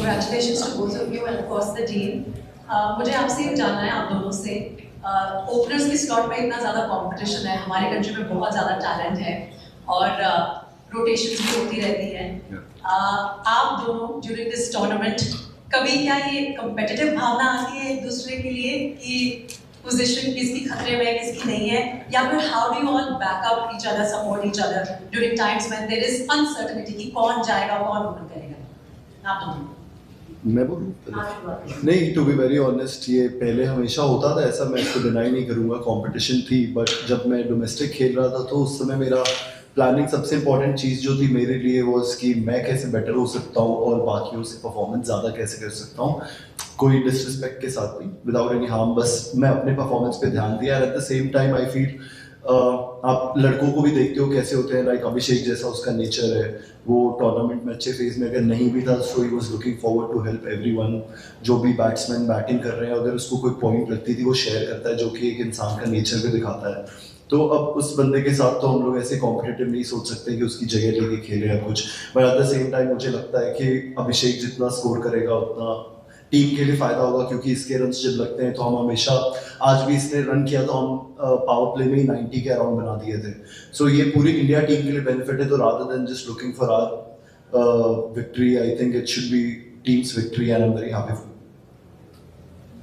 Congratulations to both of you and of course the team. मुझे आपसे ये जानना है आप दोनों से ओपनर्स की स्लॉट में इतना ज़्यादा कंपटीशन है, हमारे कंट्री में बहुत ज़्यादा टैलेंट है और रोटेशंस भी होती रहती हैं। आप दोनों ड्यूरिंग दिस टूर्नामेंट कभी क्या ये कम्पिटिटिव भावना आती है एक दूसरे के लिए कि पोजीशन किसकी खतरे में किसकी नहीं है, या फिर how do you all back up each other, support each other during times when there is uncertainty कि कौन जाएगा कौन ओपन करेगा? आप दोनों। मैं बोलूँ नहीं, टू बी वेरी ऑनेस्ट ये पहले हमेशा होता था ऐसा, मैं इसको डिनाई नहीं करूँगा, कंपटीशन थी। बट जब मैं डोमेस्टिक खेल रहा था तो उस समय मेरा प्लानिंग सबसे इंपॉर्टेंट चीज़ जो थी मेरे लिए वॉज कि मैं कैसे बेटर हो सकता हूँ और बाकियों से परफॉर्मेंस ज़्यादा कैसे कर सकता हूँ, कोई डिसरिस्पेक्ट के साथ नहीं, विदाउट एनी हार्म। बस मैं अपने परफॉर्मेंस पे ध्यान दिया। At the same time I feel आप लड़कों को भी देखते हो कैसे होते हैं, लाइक अभिषेक जैसा उसका नेचर है, वो टूर्नामेंट में अच्छे फेज में अगर नहीं भी था so he was looking forward to help everyone. जो भी बैट्समैन बैटिंग कर रहे हैं अगर उसको कोई पॉइंट लगती थी वो शेयर करता है, जो कि एक इंसान का नेचर भी दिखाता है। तो अब उस बंदे के साथ तो हम लोग ऐसे कॉम्पिटिटिव नहीं सोच सकते कि उसकी जगह लेके खेले या कुछ, but at the same time मुझे लगता है कि अभिषेक जितना स्कोर करेगा उतना टीम के लिए फायदा होगा, क्योंकि इसके रन जब लगते हैं तो हम हमेशा, आज भी इसने रन किया तो हम पावर प्ले में ही 90 के अराउंड बना दिए थे। सो ये पूरी इंडिया टीम के लिए बेनिफिट है। तो rather than just looking for our victory, I think it should be team's victory and I am very happy for.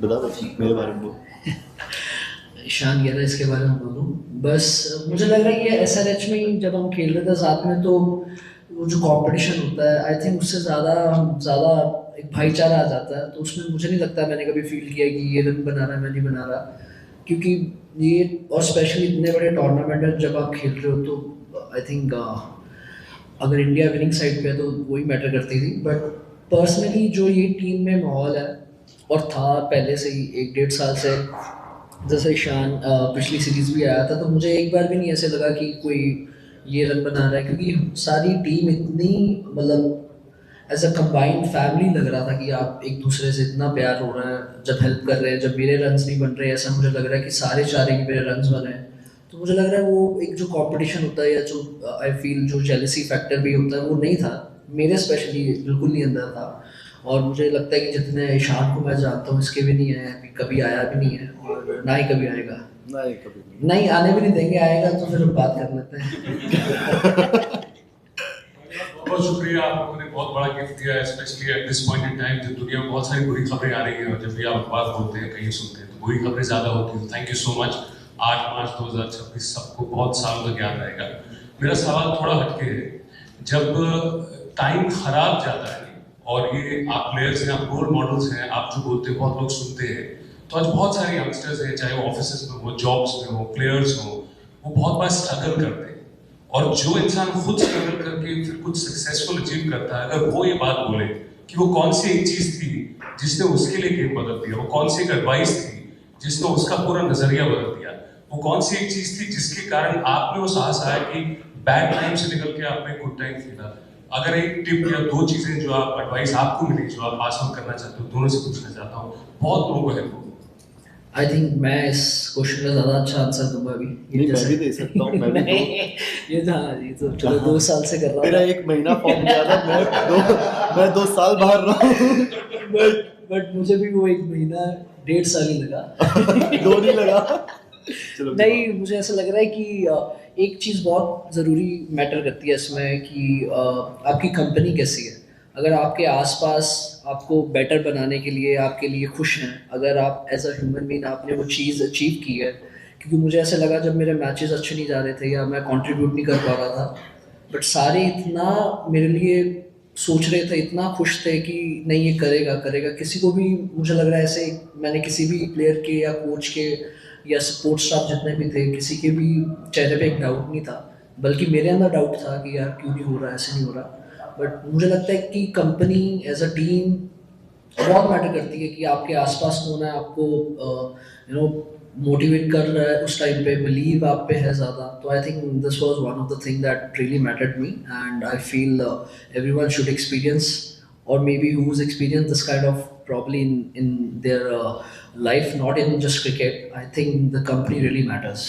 बता मेरे बारे में ईशान कह रहा है इसके बारे में बोलूँ। बस मुझे लग रहा है कि SRH में ही जब हम खेल रहे थे साथ में तो वो जो कंपटीशन होता है आई थिंक उससे ज़्यादा एक भाईचारा आ जाता है। तो उसमें मुझे नहीं लगता मैंने कभी फील किया कि ये रन बना रहा है मैं नहीं बना रहा, क्योंकि ये और स्पेशली इतने बड़े टूर्नामेंट है जब आप खेल रहे हो तो आई थिंक अगर इंडिया विनिंग साइड पे है तो वही मैटर करती थी। बट पर्सनली जो ये टीम में माहौल है और था पहले से ही 1-1.5 साल से, जैसे ईशान पिछली सीरीज भी आया था तो मुझे एक बार भी नहीं ऐसे लगा कि कोई ये रन बना रहा है, क्योंकि सारी टीम इतनी मतलब एज अ कंबाइंड फैमिली लग रहा था कि आप एक दूसरे से इतना प्यार हो रहा है जब हेल्प कर रहे हैं। जब मेरे रन्स नहीं बन रहे ऐसा मुझे लग रहा है कि सारे चाह रहे हैं कि मेरे रन्स बने। तो मुझे लग रहा है वो एक जो कंपटीशन होता है या जो आई फील जो जेलसी फैक्टर भी होता है वो नहीं था मेरे, स्पेशली बिल्कुल नहीं अंदर था। और मुझे लगता है कि जितने ईशान को मैं जानता हूँ इसके भी नहीं है, कभी आया भी नहीं है और ना ही कभी आएगा। नहीं आने भी नहीं देंगे, आएगा तो फिर हम बात कर लेते हैं। बहुत शुक्रिया, आप लोगों ने बहुत बड़ा गिफ्ट दिया है, specially at this point in time जब दुनिया में बहुत सारी बुरी खबरें आ रही हैं और जब भी आप अखबार खोलते हैं कहीं सुनते हैं तो बुरी खबरें ज़्यादा होती हैं। Thank you so much. 8 मार्च 2026 सबको बहुत सालों तक याद रहेगा। मेरा सवाल थोड़ा हटके है, जब टाइम खराब जाता है और ये आप प्लेयर्स हैं, आप रोल मॉडल्स हैं, आप जो बोलते हैं बहुत लोग सुनते हैं, तो आज बहुत सारे यंगस्टर्स हैं चाहे वो ऑफिस में हो, जॉब्स में हो, प्लेयर्स हो, वो बहुत बार स्ट्रगल करते हैं। और जो इंसान खुद स्ट्रगल करके फिर कुछ सक्सेसफुल अचीव करता है, अगर वो ये बात बोले कि वो कौन सी एक चीज थी जिसने उसके लिए गेम बदल दिया, वो कौन सी एक एडवाइस थी जिसने उसका पूरा नजरिया बदल दिया, वो कौन सी एक चीज थी जिसके कारण आप में वो साहस आया कि बैड टाइम से निकल के आपने गुड टाइम खेला, अगर एक टिप या 2 चीजें जो आप एडवाइस आपको मिली जो आप पास ऑन करना चाहते हो, दोनों से पूछना चाहता हूँ। बहुत लोगों को हेल्प होगी। आई थिंक मैं इस क्वेश्चन का ज़्यादा अच्छा आंसर दूंगा अभी। नहीं मैं भी दे सकता हूँ। मैं भी ये तो चलो 2 साल से कर रहा हूँ। मेरा 1 महीना फॉर्म किया था, मैं 2 साल बाहर रहा हूँ। बट मुझे भी वो 1 महीना 1.5 साल ही लगा। 2 नहीं लगा। नहीं, मुझे ऐसा लग रहा है कि एक चीज़ बहुत ज़रूरी मैटर करती है इसमें कि आपकी कंपनी कैसी है। अगर आपके आसपास आपको बेटर बनाने के लिए आपके लिए खुश हैं, अगर आप एज अ ह्यूमन बीइंग आपने वो चीज़ अचीव की है, क्योंकि मुझे ऐसा लगा जब मेरे मैचेस अच्छे नहीं जा रहे थे या मैं कंट्रीब्यूट नहीं कर पा रहा था, बट सारे इतना मेरे लिए सोच रहे थे, इतना खुश थे कि नहीं ये करेगा। किसी को भी मुझे लग रहा है ऐसे, मैंने किसी भी प्लेयर के या कोच के या सपोर्ट स्टाफ जितने भी थे किसी के भी चेहरे पे एक डाउट नहीं था, बल्कि मेरे अंदर डाउट था कि यार क्यों नहीं हो रहा, ऐसे नहीं हो रहा। बट मुझे लगता है कि कंपनी एज अ टीम बहुत मैटर करती है कि आपके आसपास कौन है, आपको मोटिवेट कर रहा है उस टाइम पे, बिलीव आप पे है ज़्यादा। तो I think this was one of the thing that really mattered me and I feel everyone should experience or maybe who's experienced this kind of probably in their life, not in just cricket. I think the company really matters.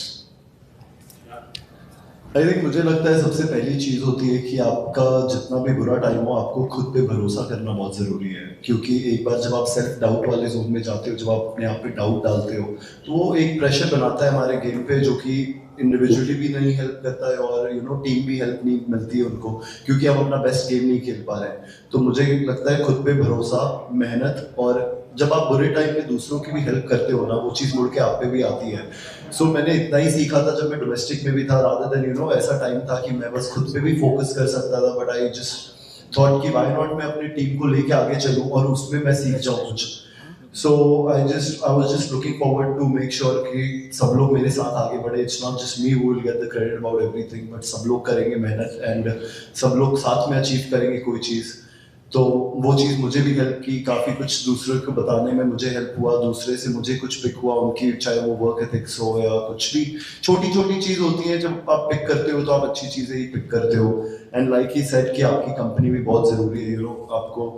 I think मुझे लगता है सबसे पहली चीज़ होती है कि आपका जितना भी बुरा टाइम हो आपको खुद पे भरोसा करना बहुत ज़रूरी है, क्योंकि एक बार जब आप सेल्फ डाउट वाले जोन में जाते हो, जब आप अपने आप पे डाउट डालते हो, तो वो एक प्रेशर बनाता है हमारे गेम पे, जो कि इंडिविजुअली भी नहीं हेल्प करता है और टीम भी हेल्प नहीं मिलती है उनको, क्योंकि हम अपना बेस्ट गेम नहीं खेल पा रहे हैं। तो मुझे लगता है खुद पे भरोसा, मेहनत, और जब आप बुरे टाइम में दूसरों की भी हेल्प करते हो ना, वो चीज़ मुड़ के आप पे भी आती है। सो मैंने इतना ही सीखा था जब मैं डोमेस्टिक में भी था, रादर देन ऐसा टाइम था कि मैं बस खुद पे भी फोकस कर सकता था, बट आई जस्ट थॉट कि व्हाई नॉट मैं अपनी टीम को लेके आगे चलूं और उसमें मैं सीख जाऊं कुछ। So I was just looking forward to make sure कि सब लोग मेरे साथ आगे बढ़े। It's not just me who will get the credit about everything, but सब लोग करेंगे मेहनत एंड सब लोग साथ में अचीव करेंगे कोई चीज़। तो वो चीज़ मुझे भी हेल्प की, काफ़ी कुछ दूसरों को बताने में मुझे हेल्प हुआ, दूसरे से मुझे कुछ पिक हुआ उनकी, चाहे वो वर्क एथिक्स हो या कुछ भी छोटी छोटी चीज़ होती है। जब आप पिक करते हो तो आप अच्छी चीज़ें ही पिक करते हो। एंड लाइक ही सेड कि आपकी कंपनी भी बहुत ज़रूरी है। आपको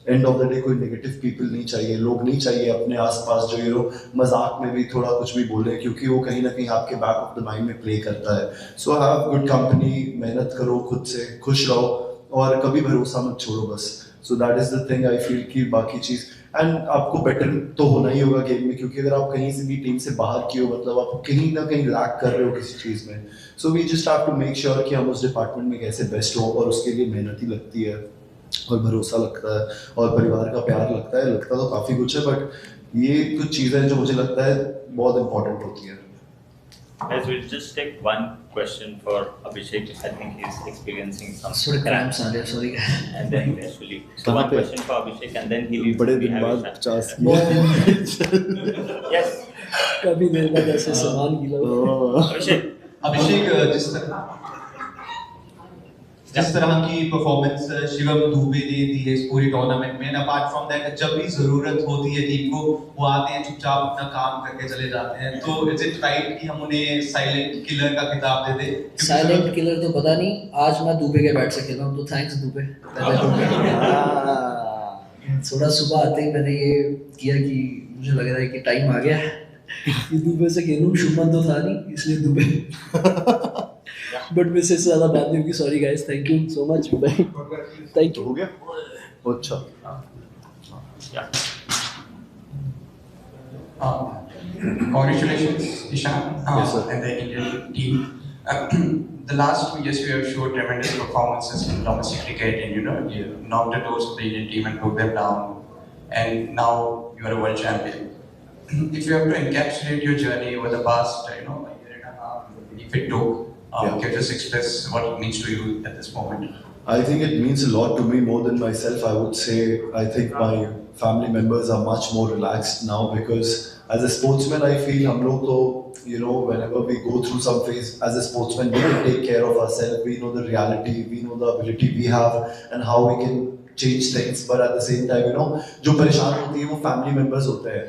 एंड ऑफ द डे कोई नेगेटिव पीपल नहीं चाहिए, लोग नहीं चाहिए अपने आसपास जो मजाक में भी थोड़ा कुछ भी बोले, क्योंकि वो कहीं ना कहीं आपके बैक ऑफ द माइंड में प्ले करता है। सो हैव गुड कंपनी, मेहनत करो, खुद से खुश रहो और कभी भरोसा मत छोड़ो बस। So that is the thing I feel कि बाकी चीज़ एंड आपको बेटर तो होना ही होगा गेम में, क्योंकि अगर आप कहीं से भी टीम से बाहर की हो, मतलब आप कहीं ना कहीं लैक कर रहे हो किसी चीज़ में। So we just have to make sure कि हम उस डिपार्टमेंट में कैसे बेस्ट हो, और उसके लिए मेहनत ही लगती है और भरोसा लगता है और परिवार का प्यार लगता है। लगता तो काफ़ी कुछ है, बट ये कुछ चीज़ें जो मुझे लगता है बहुत इंपॉर्टेंट होती है। Guys, we'll just take one question for Abhishek. I think he's experiencing some Sorry, cramps are there, sorry. And then actually, so one question for Abhishek, and then he will बड़े be दिन having बाद some- 50 Yes, कभी देर बाद ऐसे सामान गिला। Abhishek, जिस तरह की परफॉर्मेंस शिवम दुबे ने दी है इस पूरी टूर्नामेंट में, अपार्ट फ्रॉम दैट जब भी जरूरत होती है टीम को वो आते हैं, चुपचाप अपना काम करके चले जाते हैं। तो इज इट राइट कि हम उन्हें साइलेंट किलर का खिताब दे दें? साइलेंट किलर तो पता नहीं, आज मैं दुबे के बैट से खेल रहा हूँ, तो थैंक्स दुबे। थोड़ा सुबह आते ही मैंने ये किया कि मुझे लग रहा है कि टाइम आ गया कि दुबे से खेलूं। शुभमन तो था नहीं, इसलिए दुबे। बट मैं से ज़्यादा बात नहीं होगी, sorry guys, thank you so much, thank you. हो गया अच्छा। Congratulations, Ishan, Yes, sir. and the Indian team. The last 2 years you have showed tremendous performances in domestic cricket, and you knocked the doors of the Indian team and broke them down. And now you are a world champion. If you have to encapsulate your journey over the past, a year and a half, if it took, can you just express what it means to you at this moment? I think it means a lot to me, more than myself. I would say I think my family members are much more relaxed now, because as a sportsman I feel हम लोग तो whenever we go through some phase as a sportsman we can take care of ourselves. We know the reality, we know the ability we have and how we can change things. But at the same time जो परेशान होती है वो family members होते हैं।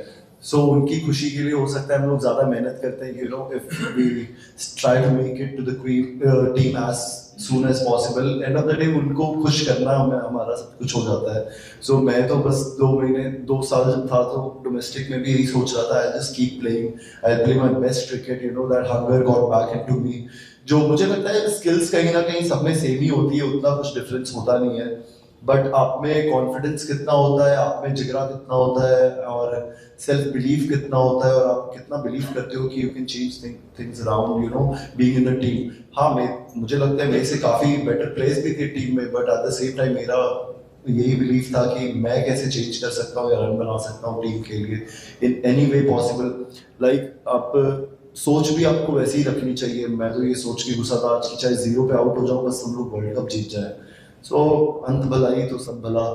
So उनकी खुशी के लिए हो सकता है हम लोग ज़्यादा मेहनत करते हैं कि if we try to make it to the team as soon as possible. End of the day उनको खुश करना हमारा सब कुछ हो जाता है। So मैं तो बस 2 साल जब था तो डोमेस्टिक में भी यही सोच रहा था, I'll just keep playing, I'll play my best cricket. That hunger got back into me. जो मुझे लगता है स्किल्स कहीं ना कहीं सब में सेम ही होती है, उतना कुछ डिफरेंस होता नहीं है, बट आप में कॉन्फिडेंस कितना होता है, आप में जिगरा कितना होता है और सेल्फ बिलीफ कितना होता है, और आप कितना बिलीव करते हो कि you can change things around being in the team. हाँ, मुझे लगता है मेरे से काफ़ी बेटर प्लेयर्स भी थे टीम में, but at the same time मेरा यही बिलीफ था कि मैं कैसे चेंज कर सकता हूँ या रन बना सकता हूँ टीम के लिए in any way possible. Like आप सोच भी आपको वैसे ही रखनी चाहिए। मैं तो ये सोच के घुसा था आज की चाहे 0 पे आउट हो जाऊँ, बस हम लोग वर्ल्ड कप जीत जाए। So अंत भला ही तो सब भला।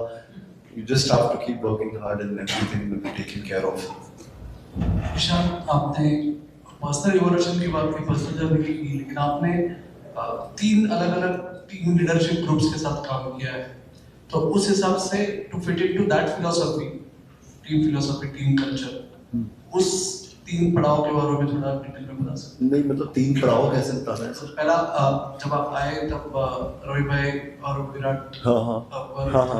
You just have to keep working hard and everything will be taken care of. Ishan, आपने पर्सनल इवोल्यूशन की बात की, पर्सनल जर्नी की, लेकिन आपने 3 अलग-अलग टीम लीडरशिप ग्रुप्स के साथ काम किया है। तो उस हिसाब से to fit into that philosophy, team culture, उस 3 पड़ाव के बारे में थोड़ा डिटेल में बता सकते हैं? नहीं, मतलब 3 पड़ाव कैसे बताना है सर? पहला जब आप आए तब रवि भाई और विराट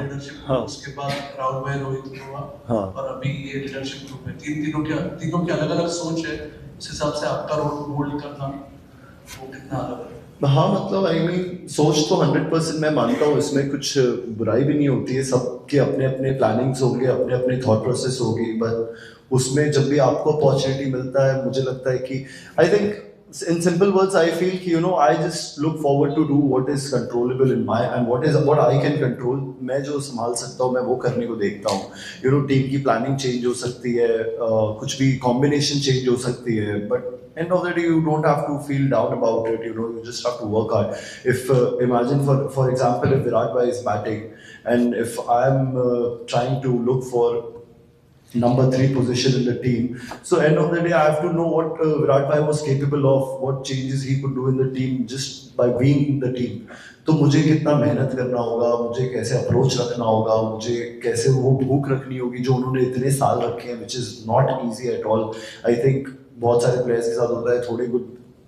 लीडरशिप, उसके बाद राहुल भाई, रोहित हुआ, और अभी ये लीडरशिप ग्रुप है। तीनों की अलग अलग सोच है, उस हिसाब से आपका रोल होल्ड करना वो कितना अलग है? हाँ मतलब आई मीन सोच तो 100% मैं मानता हूँ, इसमें कुछ बुराई भी नहीं होती है, सबके अपने अपने प्लानिंग्स होंगे, अपने अपने थॉट प्रोसेस होगी, बट उसमें जब भी आपको अपॉर्चुनिटी मिलता है, मुझे लगता है कि I think in simple words I feel कि I just look forward to do what is controllable in my and what I can control. मैं जो संभाल सकता हूँ मैं वो करने को देखता हूँ. टीम की प्लानिंग चेंज हो सकती है, कुछ भी कॉम्बिनेशन चेंज हो सकती है, but end of the day you don't have to feel down about it. You just have to work hard. If imagine for example if Virat Bhai is batting and if I'm trying to look for number 3 position in the team, so end of the day I have to know what Virat Bhai was capable of, what changes he could do in the team just by being in the team. तो मुझे कितना मेहनत करना होगा, मुझे कैसे approach रखना होगा, मुझे कैसे वो भूख रखनी होगी जो उन्होंने इतने साल रखे हैं, which is not easy at all. I think बहुत सारे प्लेयर्स के साथ होता है, थोड़े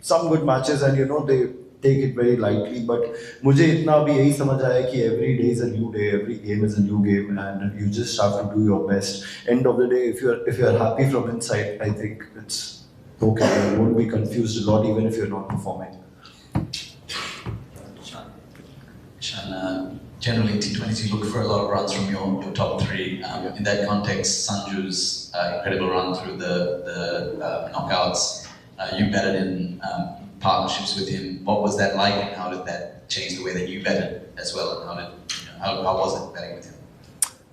some good matches and they take it very lightly, but मुझे इतना अभी यही समझ आया कि every day is a new day, every game is a new game, and you just have to do your best. End of the day, if you're happy from inside, I think it's okay. You won't be confused a lot even if you're not performing. Generally T20s you look for a lot of runs from your top 3. In that context, Sanju's incredible run through the knockouts, you batted in partnerships with him. What was that like, and how did that change the way that you batted as well, and how was it batting with him?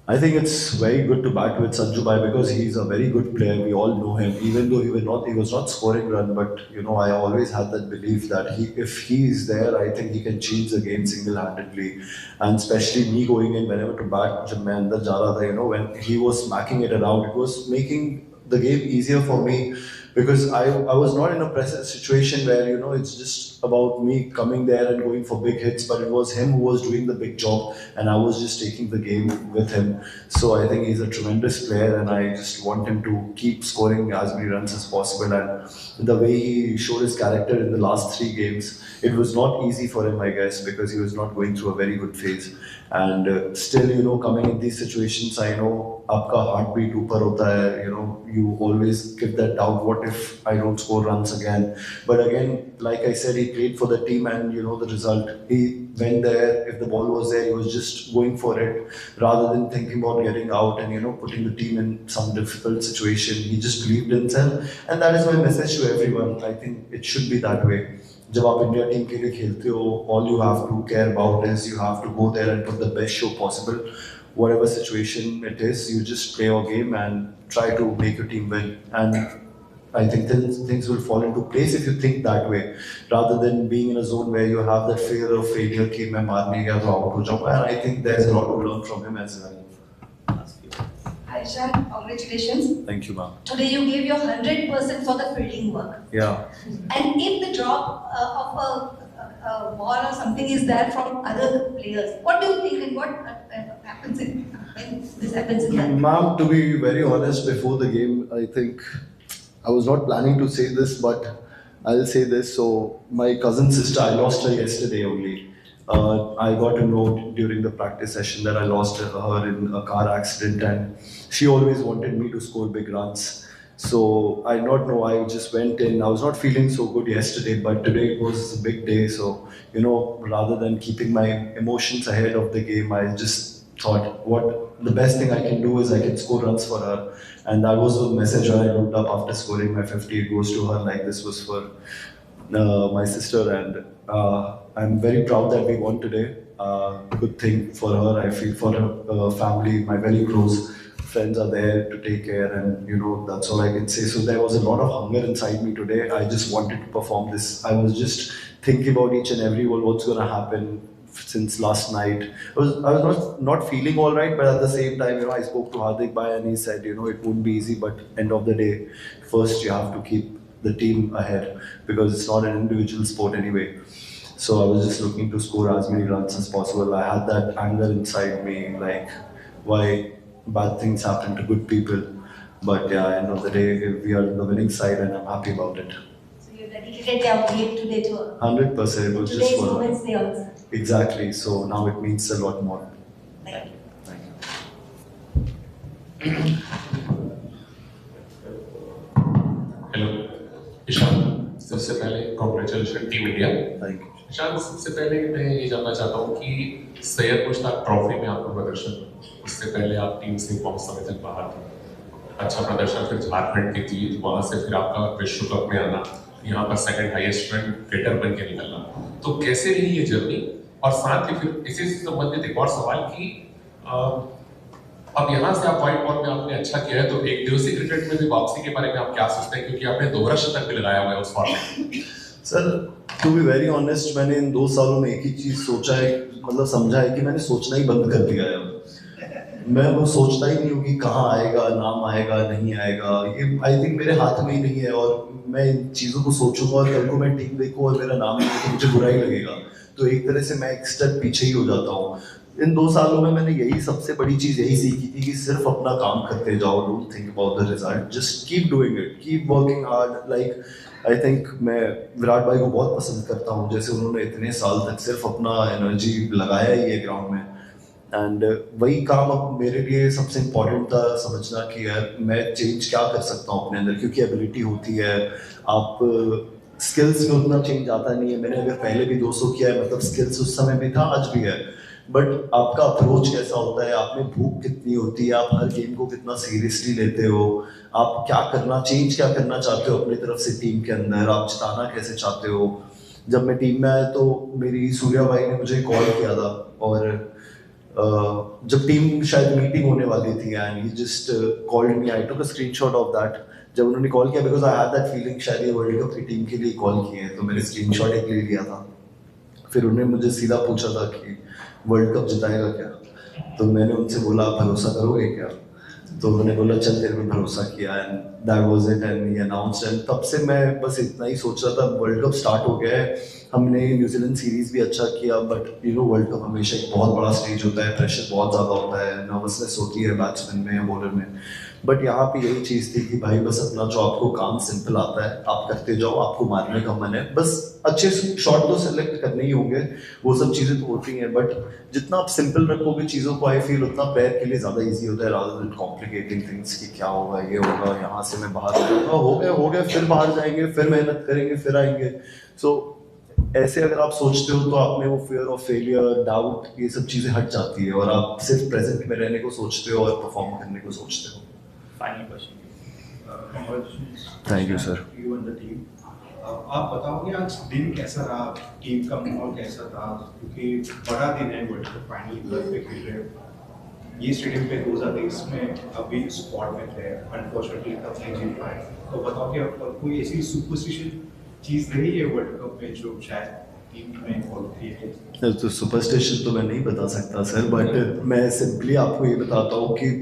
I think it's very good to bat with Sanju Bhai because he's a very good player. We all know him, even though he was not scoring run. But I always had that belief that if he is there, I think he can change the game single-handedly. And especially me going in whenever to bat, जब मैं अंदर जा रहा था, when he was smacking it around, it was making the game easier for me. Because I was not in a pressure situation where it's just about me coming there and going for big hits, but it was him who was doing the big job and I was just taking the game with him. So I think he's a tremendous player and I just want him to keep scoring as many runs as possible. And the way he showed his character in the last 3 games, it was not easy for him, I guess, because he was not going through a very good phase. And still, coming in these situations, I know आपका heartbeat ऊपर होता है, you always give that doubt, what if I don't score runs again? But again, like I said, he played for the team and the result. He went there, if the ball was there, he was just going for it rather than thinking about getting out and putting the team in some difficult situation. He just believed in himself, and that is my message to everyone. I think it should be that way. जब आप India team के लिए खेलते हो, all you have to care about is you have to go there and put the best show possible. Whatever situation it is, you just play your game and try to make your team win. And I think things will fall into place if you think that way, rather than being in a zone where you have that fear of failure कि मैं मार नहीं गया तो out हो जाऊँगा. And I think there's a lot to learn from him as well. Hi Ishan, congratulations. Thank you, ma'am. Today you gave your 100% for the fielding work. Yeah. And if the drop of a ball or something is there from other players, what do you think and what happens when this happens in that? Ma'am, to be very honest, before the game, I think I was not planning to say this, but I'll say this. So my cousin sister, I lost her yesterday only. I got to know during the practice session that I lost her in a car accident, and she always wanted me to score big runs. So I don't know, I just went in. I was not feeling so good yesterday, but today it was a big day. So, rather than keeping my emotions ahead of the game, I just thought the best thing I can do is I can score runs for her. And that was the message when I looked up after scoring my 50. It goes to her like this was for my sister, and I'm very proud that we won today. Good thing for her, I feel, for her family. My very close friends are there to take care, and that's all I can say. So there was a lot of hunger inside me today. I just wanted to perform this. I was just thinking about each and every one, what's going to happen since last night. I was not feeling all right, but at the same time, I spoke to Hardik Bhai and he said, it won't be easy, but end of the day, first you have to keep the team ahead because it's not an individual sport anyway. So I was just looking to score as many runs as possible. I had that anger inside me, like why bad things happen to good people. But yeah, end of the day, we are on the winning side and I'm happy about it. So you dedicated your game today to her? 100%. It was Today's just for her. Women's Day also. Exactly. So now it means a lot more. Thank you. Hello, Ishan. सबसे पहले congratulations Team India. Thank you. शायद सबसे पहले मैं ये जानना चाहता हूँ कि सैयद मुश्ताक ट्रॉफी में आपका प्रदर्शन, उससे पहले आप टीम से बहुत समय तक बाहर थे, अच्छा प्रदर्शन, फिर झारखंड की जीत, वहाँ से फिर आपका विश्व कप में आना, यहाँ पर सेकंड हाईएस्ट रन गेटर बन के निकलना, तो कैसे रही ये जर्नी? और साथ ही फिर इसी से संबंधित एक और सवाल कि अब यहाँ से आप व्हाइट बॉल में आपने अच्छा किया है, तो एक दिवसीय क्रिकेट में भी वापसी के बारे में आप क्या सोचते हैं, क्योंकि आपने दोहरा शतक भी लगाया हुआ है उस फॉर्मेट में? Sir to be very honest, मैंने इन 2 सालों में एक ही चीज़ सोचा है, मतलब समझा है कि मैंने सोचना ही बंद कर दिया है। मैं वो सोचता ही नहीं हूँ कि कहाँ आएगा, नाम आएगा नहीं आएगा, ये आई थिंक मेरे हाथ में ही नहीं है। और मैं इन चीज़ों को सोचूंगा और कल को मैं टीम देखूँ और मेरा नाम नहीं तो मुझे बुरा ही लगेगा, तो एक तरह से मैं एक स्टेप पीछे ही हो जाता हूँ। इन 2 सालों में मैंने यही सबसे बड़ी चीज़ यही सीखी थी कि सिर्फ अपना काम करते जाओ, don't think about the result, just keep doing it, keep working hard. Like I think मैं विराट भाई को बहुत पसंद करता हूँ, जैसे उन्होंने इतने साल तक सिर्फ अपना एनर्जी लगाया ही है ग्राउंड में, एंड वही काम अब मेरे लिए सबसे इम्पोर्टेंट था, समझना कि यार मैं चेंज क्या कर सकता हूँ अपने अंदर, क्योंकि एबिलिटी होती है, आप स्किल्स में उतना चेंज आता नहीं है। मैंने अगर पहले भी 200 किया है, मतलब स्किल्स उस समय भी था, आज भी है, बट आपका अप्रोच कैसा होता है, आप में भूख कितनी होती है, आप हर गेम को कितना सीरियसली लेते हो, आप क्या करना, चेंज क्या करना चाहते हो अपनी तरफ से टीम के अंदर, आप जिताना कैसे चाहते हो। जब मैं टीम में आया तो मेरी सूर्या भाई ने मुझे कॉल किया था, और जब टीम शायद मीटिंग होने वाली थी, and he just called me, I took a screenshot of that. जब उन्होंने कॉल किया, because I had that feeling शायद ये वर्ल्ड कप की टीम के लिए कॉल किए हैं, तो मैंने स्क्रीनशॉट एक ले लिया था। फिर उन्होंने मुझे सीधा पूछा था कि वर्ल्ड कप जिताएगा क्या, तो मैंने उनसे बोला आप भरोसा करोगे क्या, तो उन्होंने बोला चल तेरे में भरोसा किया, and that was it, and he announced. And तब से मैं बस इतना ही सोच रहा था, वर्ल्ड कप स्टार्ट हो गया है, हमने न्यूजीलैंड सीरीज भी अच्छा किया, but you know world cup हमेशा एक बहुत बड़ा स्टेज होता है, प्रेशर बहुत ज़्यादा होता है, नर्वसनेस होती है बैट्समैन में या बॉलर में, बट यहाँ पे यही चीज़ थी कि भाई बस अपना जो आपको काम सिंपल आता है आप करते जाओ, आपको मारने का मन है, बस अच्छे शॉट तो सेलेक्ट करने ही होंगे, वो सब चीज़ें तो होती हैं, बट जितना आप सिंपल रखोगे चीज़ों को, आई फील उतना प्लेयर के लिए ज़्यादा ईजी होता है, रादर देन कॉम्प्लिकेटिंग थिंग्स कि क्या होगा, ये होगा, यहाँ से मैं बाहर हो गया, फिर बाहर जाएंगे, फिर मेहनत करेंगे, फिर आएंगे। सो ऐसे अगर आप सोचते हो तो आप में वो फियर ऑफ फेलियर, डाउट, ये सब चीज़ें हट जाती है, और आप सिर्फ प्रेजेंट में रहने को सोचते हो और परफॉर्म करने को सोचते हो। Final question. Thank you sir. You and the team, आप बताओगे आज दिन कैसा रहा, टीम का माहौल कैसा था, क्योंकि बड़ा दिन है, वर्ल्ड कप फाइनल घर पे खेल रहे हो, ये स्टेडियम पे 2023 में अभी स्पॉट में थे, अनफॉर्चुनेटली कप नहीं जीत पाए, तो बताओ कि कोई ऐसी सुपरस्टिशन चीज़ रही है वर्ल्ड कप में जो शायद टीम में फॉलो की है? तो सुपरस्टिशन तो मैं नहीं बता सकता सर, बट मैं सिंपली आपको ये बताता हूँ कि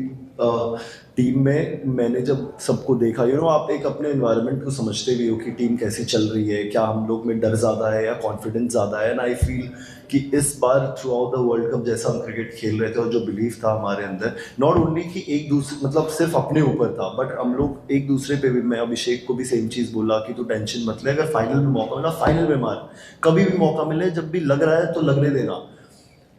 टीम में मैंने जब सबको देखा, यू नो आप एक अपने एनवायरनमेंट को समझते भी हो कि टीम कैसी चल रही है, क्या हम लोग में डर ज़्यादा है या कॉन्फिडेंस ज़्यादा है, एंड आई फील कि इस बार throughout the world cup जैसा हम क्रिकेट खेल रहे थे और जो बिलीव था हमारे अंदर, नॉट ओनली कि एक दूसरे मतलब सिर्फ अपने ऊपर था, बट हम लोग एक दूसरे पे भी, मैं अभिषेक को भी सेम चीज़ बोला कि तू टेंशन मत ले, अगर फाइनल में मौका मिला फाइनल में मार, कभी भी मौका मिले, जब भी लग रहा है तो लगने देना।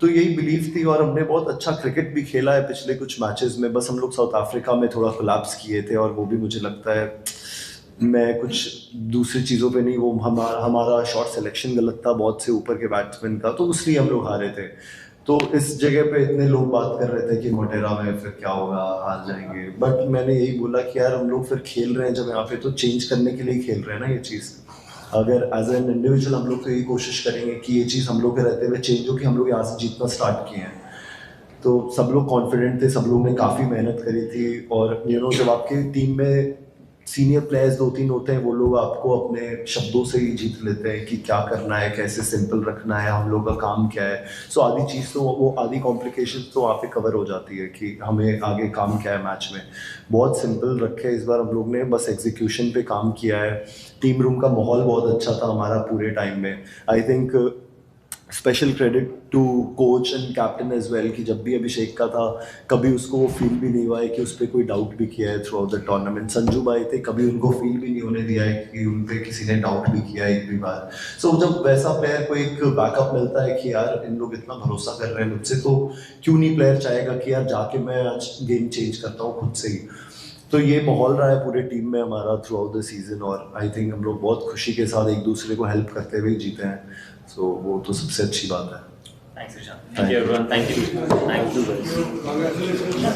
तो यही बिलीव थी, और हमने बहुत अच्छा क्रिकेट भी खेला है पिछले कुछ मैचेस में, बस हम लोग साउथ अफ्रीका में थोड़ा कोलैप्स किए थे, और वो भी मुझे लगता है मैं कुछ दूसरी चीज़ों पे नहीं, वो हमारा शॉट सिलेक्शन गलत था बहुत से ऊपर के बैट्समैन का, तो इसलिए हम लोग हारे थे। तो इस जगह पे इतने लोग बात कर रहे थे कि मोटेरा में फिर क्या होगा, हार जाएंगे, बट मैंने यही बोला कि यार हम लोग फिर खेल रहे हैं जब यहाँ पे, तो चेंज करने के लिए खेल रहे हैं ना ये चीज़। अगर एज एन इंडिविजुअल हम लोग तो यही कोशिश करेंगे कि ये चीज़ हम लोग के रहते हुए चेंज हो, कि हम लोग यहाँ से जीतना स्टार्ट किए हैं, तो सब लोग कॉन्फिडेंट थे, सब लोग ने काफ़ी मेहनत करी थी, और यू नो जब आपकी टीम में सीनियर प्लेयर्स 2-3 होते हैं, वो लोग आपको अपने शब्दों से ही जीत लेते हैं कि क्या करना है, कैसे सिंपल रखना है, हम लोग का काम क्या है। सो आधी चीज़ तो वो आधी कॉम्प्लिकेशन तो वहाँ पे कवर हो जाती है कि हमें आगे काम क्या है मैच में। बहुत सिंपल रखे इस बार हम लोग ने, बस एग्जीक्यूशन पे काम किया है। टीम रूम का माहौल बहुत अच्छा था हमारा पूरे टाइम में। I think special credit to coach and captain as well, कि जब भी अभिषेक का था कभी उसको वो फील भी नहीं हुआ है कि उस पर कोई डाउट भी किया है through out the tournament. Sanju भाई थे, कभी उनको फील भी नहीं होने दिया है कि उन पर किसी ने डाउट भी किया है एक भी बार। सो जब वैसा प्लेयर को एक बैकअप मिलता है कि यार इन लोग इतना भरोसा कर रहे हैं मुझसे, तो क्यों नहीं प्लेयर चाहेगा कि यार जाके मैं आज गेम चेंज करता हूँ खुद से ही। तो ये माहौल रहा है पूरे टीम में हमारा थ्रू आउट द सीजन, और आई थिंक हम लोग बहुत खुशी के साथ एक दूसरे को हेल्प करते हुए जीते हैं, सो वो तो सबसे अच्छी बात है। Thanks, Ishan. Thank you, everyone. Thank you. Thank you.